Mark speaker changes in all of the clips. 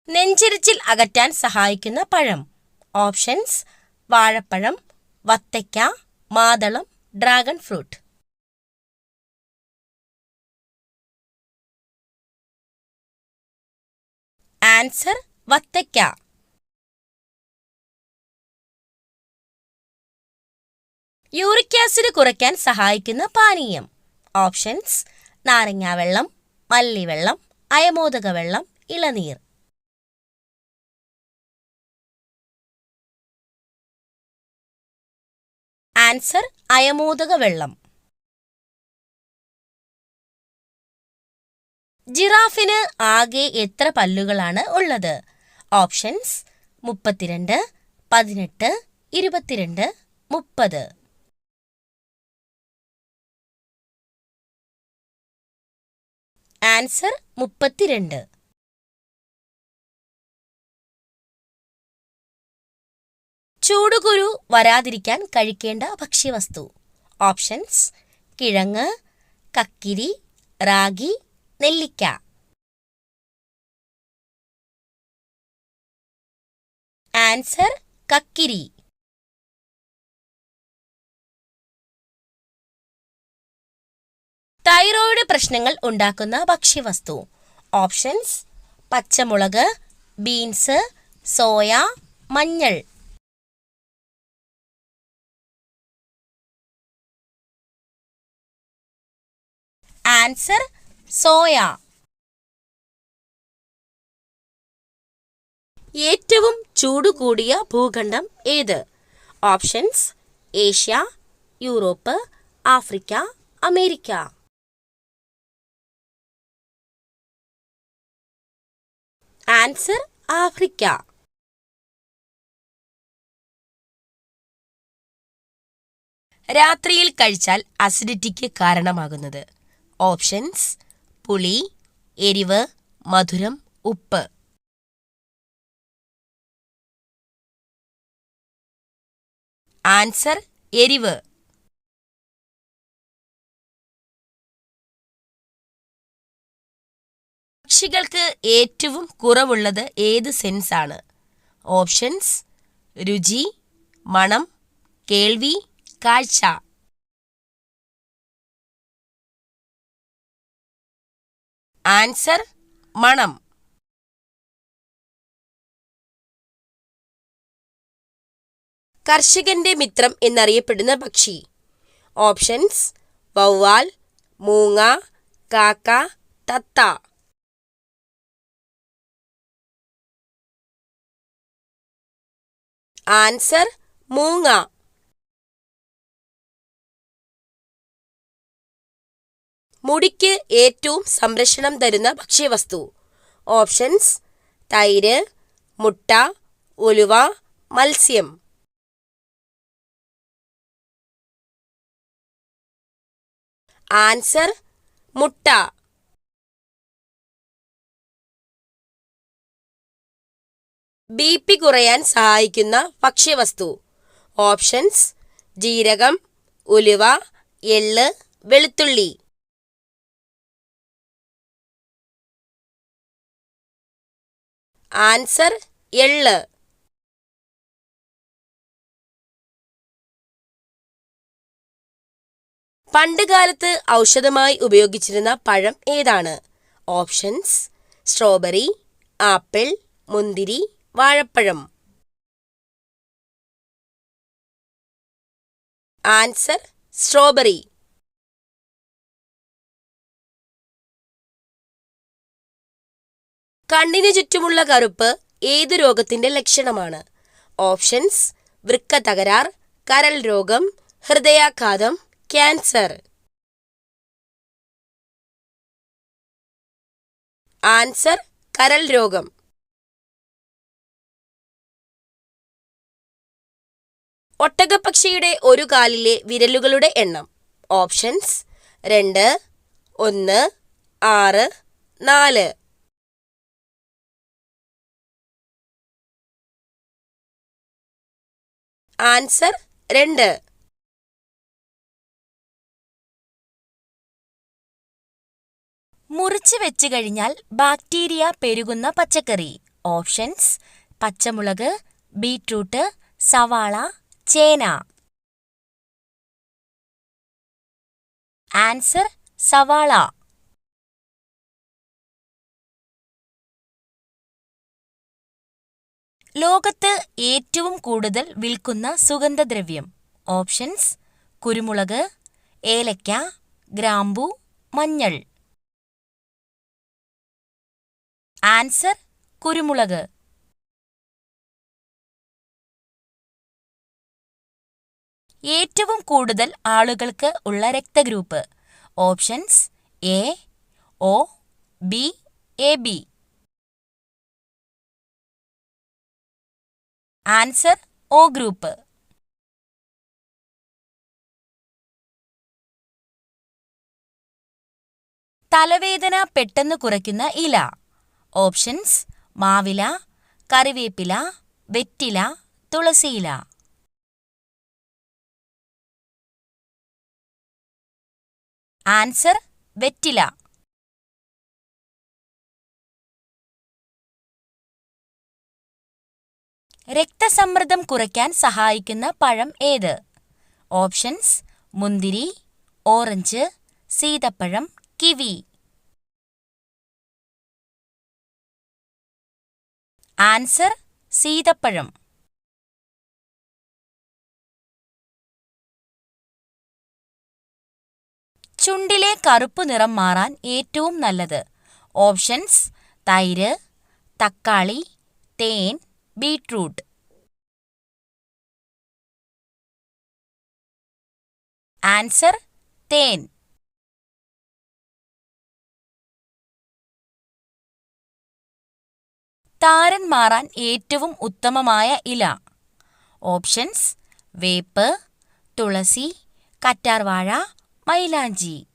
Speaker 1: നെഞ്ചിരിച്ചിൽ അകറ്റാൻ സഹായിക്കുന്ന പഴം. ഓപ്ഷൻസ്: വാഴപ്പഴം, വത്തയ്ക്ക, മാതളം, ഡ്രാഗൺ ഫ്രൂട്ട്. ആൻസർ: വത്തയ്ക്ക. യൂറിക് ആസിഡ് കുറയ്ക്കാൻ സഹായിക്കുന്ന പാനീയം. ഓപ്ഷൻസ്: നാരങ്ങാവെള്ളം, മല്ലിവെള്ളം, അയമോദക വെള്ളം, ഇളനീർ. ആൻസർ: അയമോദക വെള്ളം. ജിറാഫിന് ആകെ എത്ര പല്ലുകളാണ് ഉള്ളത്? ഓപ്ഷൻസ്: 32, 18, 22, 30. ആൻസർ: 32. ചൂടുകുരു വരാതിരിക്കാൻ കഴിക്കേണ്ട ഭക്ഷ്യവസ്തു. ഓപ്ഷൻസ്: കിഴങ്ങ്, കക്കിരി, റാഗി, നെല്ലിക്ക. ആൻസർ: കക്കിരി. തൈറോയ്ഡ് പ്രശ്നങ്ങൾ ഉണ്ടാക്കുന്ന ഭക്ഷ്യവസ്തു. ഓപ്ഷൻസ്: പച്ചമുളക്, ബീൻസ്, സോയ, മഞ്ഞൾ. Answer: soya. ഏറ്റവും ചൂടുകൂടിയ ഭൂഖണ്ഡം ഏത്? Options: Asia, Europe, Africa, America. Answer: Africa. രാത്രിയിൽ കഴിച്ചാൽ അസിഡിറ്റിക്ക് കാരണമാകുന്നത്. ഓപ്ഷൻസ്: പുളി, എരിവ്, മധുരം, ഉപ്പ്. ആൻസർ: എരിവ്. പക്ഷികൾക്ക് ഏറ്റവും കുറവുള്ളത് ഏത് സെൻസ് ആണ്? ഓപ്ഷൻസ്: രുചി, മണം, കേൾവി, കാഴ്ച. ആൻസർ: മണം. കർഷകന്റെ മിത്രം എന്നറിയപ്പെടുന്ന പക്ഷി. ഓപ്ഷൻസ്: വവ്വാൽ, മൂങ്ങ, കാക്ക, തത്ത. ആൻസർ: മൂങ്ങ. മുടിക്ക് ഏറ്റവും സംരക്ഷണം തരുന്ന ഭക്ഷ്യവസ്തു. ഓപ്ഷൻസ്: തൈര്, മുട്ട, ഉലുവ, മത്സ്യം. ആൻസർ: മുട്ട. ബി.പി കുറയാൻ സഹായിക്കുന്ന ഭക്ഷ്യവസ്തു. ഓപ്ഷൻസ്: ജീരകം, ഉലുവ, എള്ള്, വെളുത്തുള്ളി. ആൻസർ: എള്ള്. പണ്ടുകാലത്ത് ഔഷധമായി ഉപയോഗിച്ചിരുന്ന പഴം ഏതാണ്? ഓപ്ഷൻസ്: സ്ട്രോബെറി, ആപ്പിൾ, മുന്തിരി, വാഴപ്പഴം. Answer: strawberry. കണ്ണിനു ചുറ്റുമുള്ള കറുപ്പ് ഏതു രോഗത്തിന്റെ ലക്ഷണമാണ്? ഓപ്ഷൻസ്: വൃക്ക തകരാർ, കരൾ രോഗം, ഹൃദയാഘാതം, ക്യാൻസർ. ആൻസർ: കരൾ രോഗം. ഒട്ടകപ്പക്ഷിയുടെ ഒരു കാലിലെ വിരലുകളുടെ എണ്ണം. ഓപ്ഷൻസ്: 2, 1, 6, 4. ആൻസർ: 2. മുറിച്ച് വെച്ച് കഴിഞ്ഞാൽ ബാക്ടീരിയ പെരുകുന്ന പച്ചക്കറി.
Speaker 2: ഓപ്ഷൻസ് പച്ചമുളക്, ബീറ്റ്റൂട്ട്, സവാള, ചേന. ആൻസർ സവാള. ലോകത്ത് ഏറ്റവും കൂടുതൽ വിൽക്കുന്ന സുഗന്ധദ്രവ്യം. ഓപ്ഷൻസ് കുരുമുളക്, ഏലക്ക, ഗ്രാമ്പു, മഞ്ഞൾ. ആൻസർ കുരുമുളക്. ഏറ്റവും കൂടുതൽ ആളുകൾക്ക് ഉള്ള രക്തഗ്രൂപ്പ്. Options A, O, B, A B. Answer O group. തലവേദന പെട്ടെന്ന് കുറയ്ക്കുന്ന ഇല. ഓപ്ഷൻസ് മാവില, കറിവേപ്പില, വെറ്റില, തുളസിയില. ആൻസർ വെറ്റില. രക്തസമ്മർദ്ദം കുറയ്ക്കാൻ സഹായിക്കുന്ന പഴം ഏത്? ഓപ്ഷൻസ് മുന്തിരി, ഓറഞ്ച്, സീതപ്പഴം, കിവി. ആൻസർ സീതപ്പഴം. ചുണ്ടിലെ കറുപ്പ് നിറം മാറാൻ ഏറ്റവും നല്ലത്. ഓപ്ഷൻസ് തൈര്, തക്കാളി, തേൻ, ബീറ്റ്റൂട്ട്. ആൻസർ തേൻ. താരൻ മാറാൻ ഏറ്റവും ഉത്തമമായ ഇല. ഓപ്ഷൻസ് വേപ്പ്, തുളസി, കറ്റാർവാഴ, മൈലാഞ്ചി.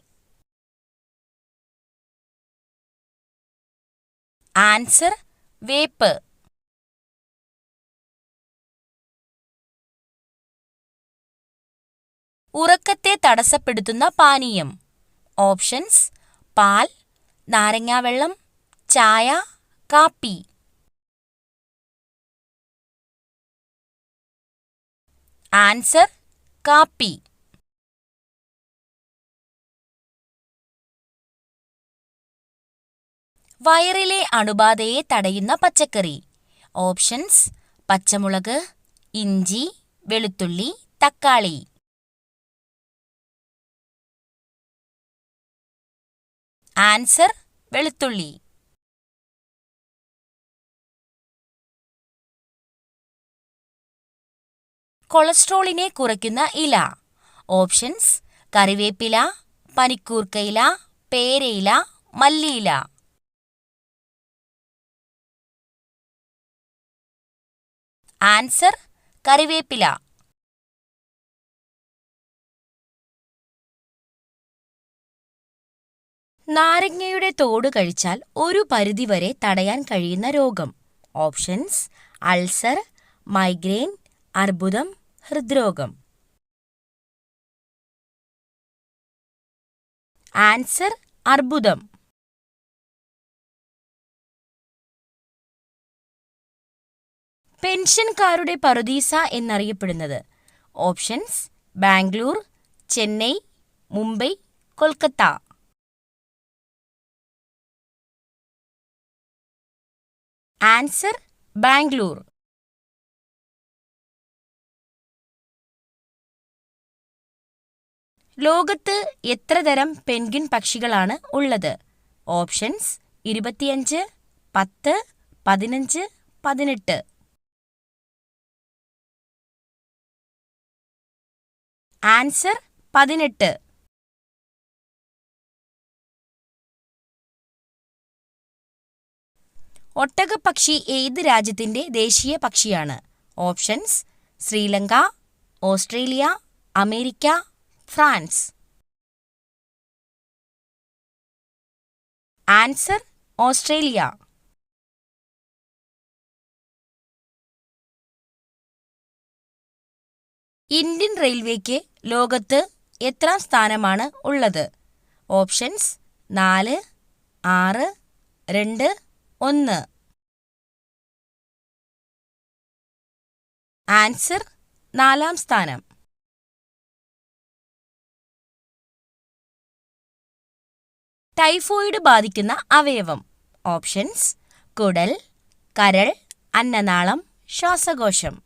Speaker 2: ആൻസർ വേപ്പ്. ഉറക്കത്തെ തടസ്സപ്പെടുത്തുന്ന പാനീയം. ഓപ്ഷൻസ് പാൽ, നാരങ്ങാവെള്ളം, ചായ, കാപ്പി. ആൻസർ കാപ്പി. വയറിലെ അണുബാധയെ തടയുന്ന പച്ചക്കറി. ഓപ്ഷൻസ് പച്ചമുളക്, ഇഞ്ചി, വെളുത്തുള്ളി, തക്കാളി. ആൻസർ വെളുത്തുള്ളി. കൊളസ്ട്രോളിനെ കുറയ്ക്കുന്ന ഇല. ഓപ്ഷൻസ് കറിവേപ്പില, പനിക്കൂർക്കയില, പേരയില, മല്ലിയില. ആൻസർ കറിവേപ്പില. നാരങ്ങയുടെ തോട് കഴിച്ചാൽ ഒരു പരിധിവരെ തടയാൻ കഴിയുന്ന രോഗം. ഓപ്ഷൻസ് അൾസർ, മൈഗ്രെയിൻ, അർബുദം, ഹൃദ്രോഗം. ആൻസർ അർബുദം. പെൻഷൻകാരുടെ പറുദീസ എന്നറിയപ്പെടുന്നത്. ഓപ്ഷൻസ് ബാംഗ്ലൂർ, ചെന്നൈ, മുംബൈ, കൊൽക്കത്ത. ആൻസർ ബാംഗ്ലൂർ. ലോകത്ത് എത്ര തരം പെൻഗ്വിൻ പക്ഷികളാണ് ഉള്ളത്? ഓപ്ഷൻസ് 25, 10, 15, 18. ആൻസർ 18. ഒട്ടകപ്പക്ഷി ഏത് രാജ്യത്തിന്റെ ദേശീയ പക്ഷിയാണ്? Options Sri Lanka, Australia, America, France. Answer Australia. Indian റെയിൽവേക്ക് ലോകത്ത് എത്രാം സ്ഥാനമാണ് ഉള്ളത്? ഓപ്ഷൻസ് 4, 6, 2, 1. ആൻസർ 4-ാം സ്ഥാനം. ടൈഫോയിഡ് ബാധിക്കുന്ന അവയവം. ഓപ്ഷൻസ്: കുടൽ, കരൾ, അന്നനാളം, ശ്വാസകോശം.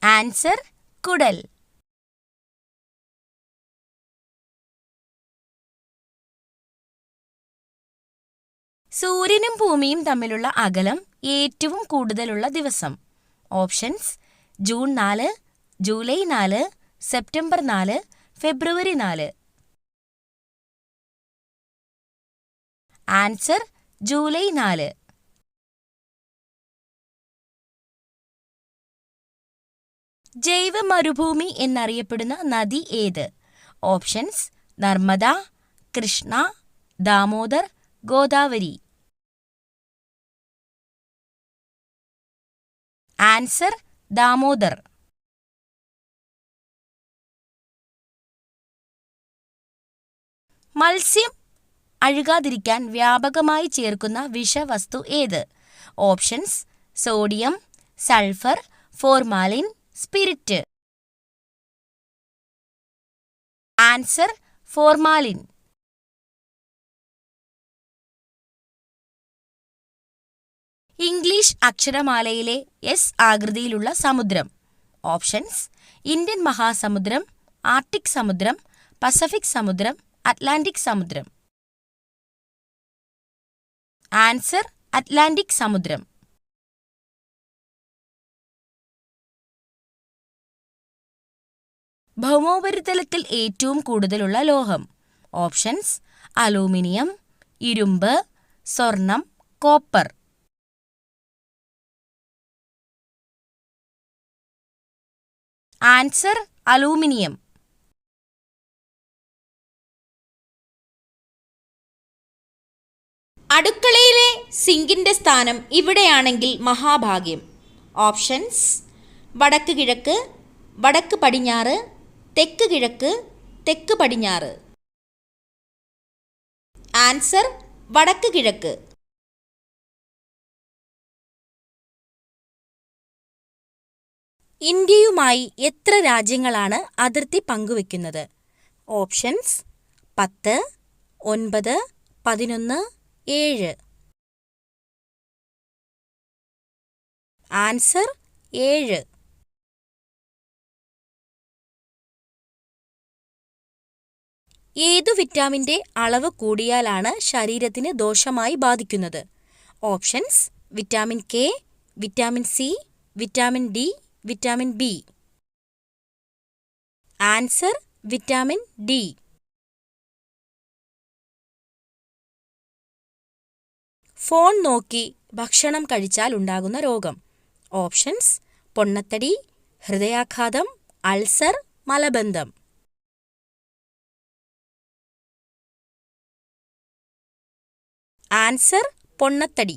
Speaker 2: ആൻസർ: കുടൽ. സൂര്യനും ഭൂമിയും തമ്മിലുള്ള അകലം ഏറ്റവും കൂടുതലുള്ള ദിവസം. Options: June 4, July 4, September 4, February 4. Answer: July 4. ജൈവ മരുഭൂമി എന്നറിയപ്പെടുന്ന നദി ഏത്? ഓപ്ഷൻസ്: നർമ്മദ, കൃഷ്ണ, ദാമോദർ, ഗോദാവരി. ആൻസർ: ദാമോദർ. മത്സ്യം അഴുകാതിരിക്കാൻ വ്യാപകമായി ചേർക്കുന്ന വിഷവസ്തു ഏത്? Options: sodium, sulphur, formalin, spirit. Answer: formalin. English അക്ഷരമാലയിലെ എസ് ആകൃതിയിലുള്ള സമുദ്രം. ഓപ്ഷൻസ്: ഇന്ത്യൻ മഹാസമുദ്രം, ആർട്ടിക് സമുദ്രം, പസഫിക് സമുദ്രം, അറ്റ്ലാന്റിക് സമുദ്രം. ആൻസർ: അറ്റ്ലാന്റിക് സമുദ്രം. ഭൗമോപരിതലത്തിൽ ഏറ്റവും കൂടുതലുള്ള ലോഹം. ഓപ്ഷൻസ്: അലൂമിനിയം, ഇരുമ്പ്, സ്വർണം, കോപ്പർ. Answer: aluminium.
Speaker 3: അടുക്കളയിലെ സിങ്കിന്റെ സ്ഥാനം ഇവിടെയാണെങ്കിൽ മഹാഭാഗ്യം. ഓപ്ഷൻസ്: വടക്ക് കിഴക്ക്, വടക്ക് പടിഞ്ഞാറ്, തെക്ക് കിഴക്ക്, തെക്ക് പടിഞ്ഞാറ്. ആൻസർ: വടക്ക് കിഴക്ക്.
Speaker 2: ഇന്ത്യയുമായി എത്ര രാജ്യങ്ങളാണ് അതിർത്തി പങ്കുവയ്ക്കുന്നത്? ഓപ്ഷൻസ്: 10, 9, 11, 7. ആൻസർ: 7. ഏതു വിറ്റാമിന്റെ അളവ് കൂടിയാലാണ് ശരീരത്തിന് ദോഷമായി ബാധിക്കുന്നത്? Options: vitamin K, vitamin C, vitamin D, vitamin B. Answer: vitamin D. Phone നോക്കി ഭക്ഷണം കഴിച്ചാൽ ഉണ്ടാകുന്ന രോഗം. ഓപ്ഷൻസ്: പൊണ്ണത്തടി, ഹൃദയാഘാതം, അൾസർ, മലബന്ധം. ആൻസർ: പൊണ്ണത്തടി.